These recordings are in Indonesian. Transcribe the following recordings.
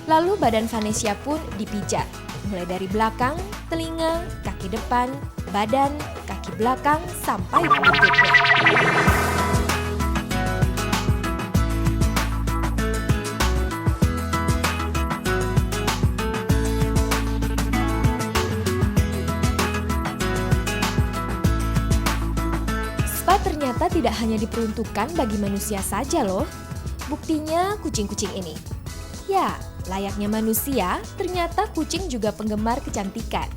Lalu badan Vanessa pun dipijat, mulai dari belakang, telinga, kaki depan, badan, kaki belakang, sampai ke buntutnya. Spa ternyata tidak hanya diperuntukkan bagi manusia saja loh. Buktinya kucing-kucing ini. Ya, layaknya manusia, ternyata kucing juga penggemar kecantikan.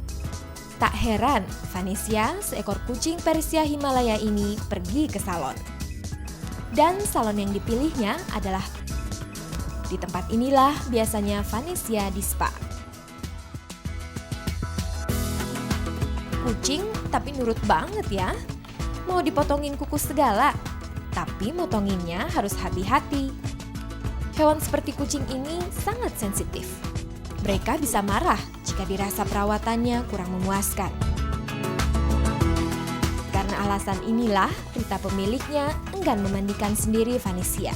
Tak heran, Vanessa, seekor kucing Persia Himalaya ini pergi ke salon. Dan salon yang dipilihnya adalah di tempat inilah biasanya Vanessa di spa. Kucing tapi nurut banget ya. Mau dipotongin kuku segala, tapi motonginnya harus hati-hati. Hewan seperti kucing ini sangat sensitif. Mereka bisa marah jika dirasa perawatannya kurang memuaskan. Karena alasan inilah, Rita pemiliknya enggan memandikan sendiri Vanessa.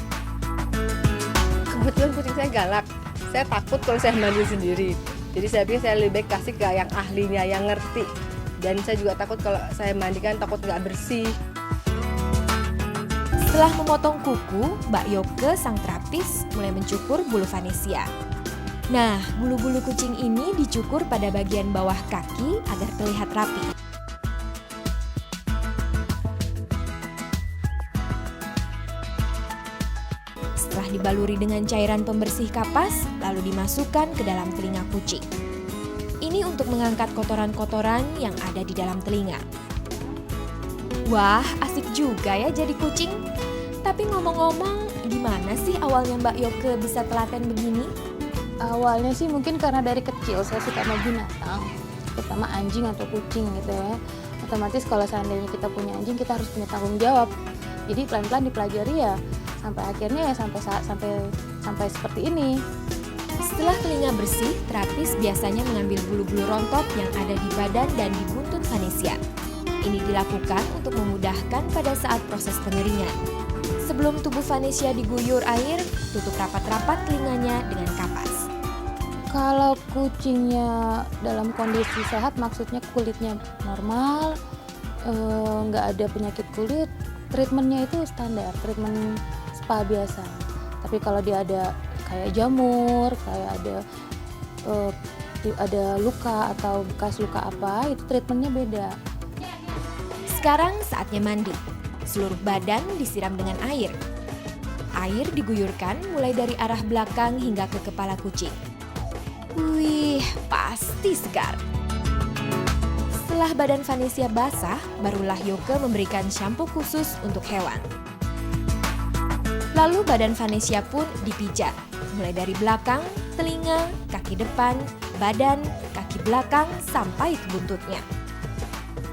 Kebetulan kucing saya galak. Saya takut kalau saya mandi sendiri. Jadi saya pikir saya lebih baik kasih ke yang ahlinya, yang ngerti. Dan saya juga takut kalau saya mandikan takut nggak bersih. Setelah memotong kuku, Mbak Yoke sang terapis mulai mencukur bulu Vanessa. Nah, bulu-bulu kucing ini dicukur pada bagian bawah kaki agar terlihat rapi. Setelah dibaluri dengan cairan pembersih kapas, lalu dimasukkan ke dalam telinga kucing. Ini untuk mengangkat kotoran-kotoran yang ada di dalam telinga. Wah, asik juga ya jadi kucing. Tapi ngomong-ngomong, gimana sih awalnya Mbak Yoke bisa telaten begini? Awalnya sih mungkin karena dari kecil saya suka sama binatang, terutama anjing atau kucing gitu ya. Otomatis kalau seandainya kita punya anjing, kita harus punya tanggung jawab. Jadi pelan-pelan dipelajari ya, sampai akhirnya ya sampai seperti ini. Setelah telinga bersih, terapis biasanya mengambil bulu-bulu rontok yang ada di badan dan di buntut Vanessa. Ini dilakukan untuk memudahkan pada saat proses pengeringan. Sebelum tubuh Vanessa diguyur air, tutup rapat-rapat telinganya dengan kapas. Kalau kucingnya dalam kondisi sehat, maksudnya kulitnya normal, nggak ada penyakit kulit, treatmentnya itu standar, treatment spa biasa. Tapi kalau dia ada kayak jamur, kayak ada luka atau bekas luka apa, itu treatmentnya beda. Sekarang saatnya mandi. Seluruh badan disiram dengan air. Air diguyurkan mulai dari arah belakang hingga ke kepala kucing. Wih, pasti segar. Setelah badan Vanessa basah, barulah Yoke memberikan shampoo khusus untuk hewan. Lalu badan Vanessa pun dipijat, mulai dari belakang, telinga, kaki depan, badan, kaki belakang, sampai ke buntutnya.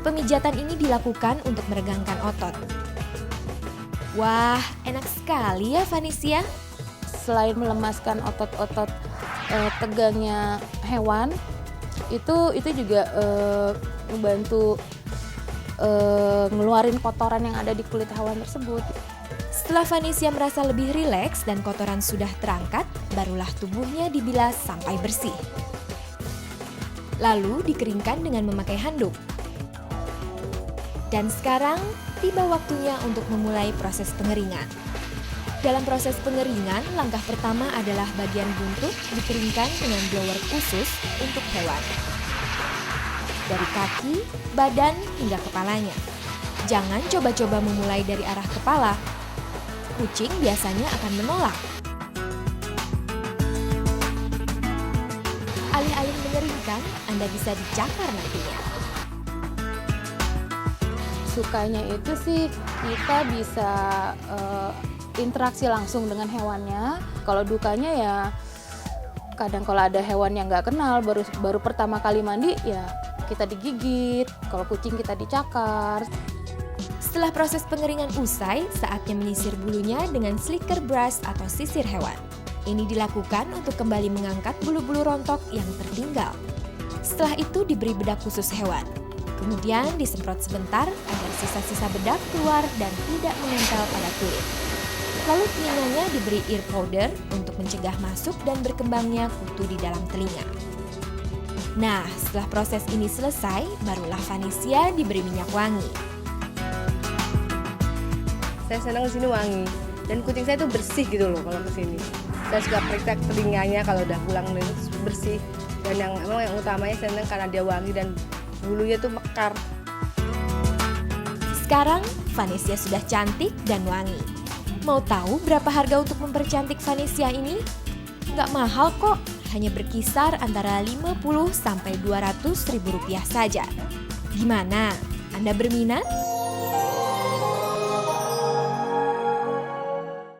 Pemijatan ini dilakukan untuk meregangkan otot. Wah, enak sekali ya Vanessa. Selain melemaskan otot-otot tegangnya hewan, itu juga membantu ngeluarin kotoran yang ada di kulit hewan tersebut. Setelah Vanessa merasa lebih rileks dan kotoran sudah terangkat, barulah tubuhnya dibilas sampai bersih. Lalu dikeringkan dengan memakai handuk. Dan sekarang tiba waktunya untuk memulai proses pengeringan. Dalam proses pengeringan, langkah pertama adalah bagian buntut dikeringkan dengan blower khusus untuk hewan. Dari kaki, badan, hingga kepalanya. Jangan coba-coba memulai dari arah kepala. Kucing biasanya akan menolak. Alih-alih mengeringkan, Anda bisa dicakar nantinya. Sukanya itu sih kita bisa interaksi langsung dengan hewannya. Kalau dukanya ya kadang kalau ada hewan yang nggak kenal baru pertama kali mandi ya kita digigit. Kalau kucing kita dicakar. Setelah proses pengeringan usai, saatnya menyisir bulunya dengan slicker brush atau sisir hewan. Ini dilakukan untuk kembali mengangkat bulu-bulu rontok yang tertinggal. Setelah itu diberi bedak khusus hewan. Kemudian disemprot sebentar agar sisa-sisa bedak keluar dan tidak menempel pada kulit. Lalu telinganya diberi ear powder untuk mencegah masuk dan berkembangnya kutu di dalam telinga. Nah, setelah proses ini selesai, barulah Vanessa diberi minyak wangi. Saya senang di sini wangi dan kucing saya tuh bersih gitu loh kalau ke sini. Saya suka periksa telinganya kalau udah pulang itu bersih, dan yang utamanya saya senang karena dia wangi dan bulunya tuh mekar. Sekarang Vanessa sudah cantik dan wangi. Mau tahu berapa harga untuk mempercantik Vanessa ini? Nggak mahal kok, hanya berkisar antara 50 sampai 200 ribu rupiah saja. Gimana? Anda berminat?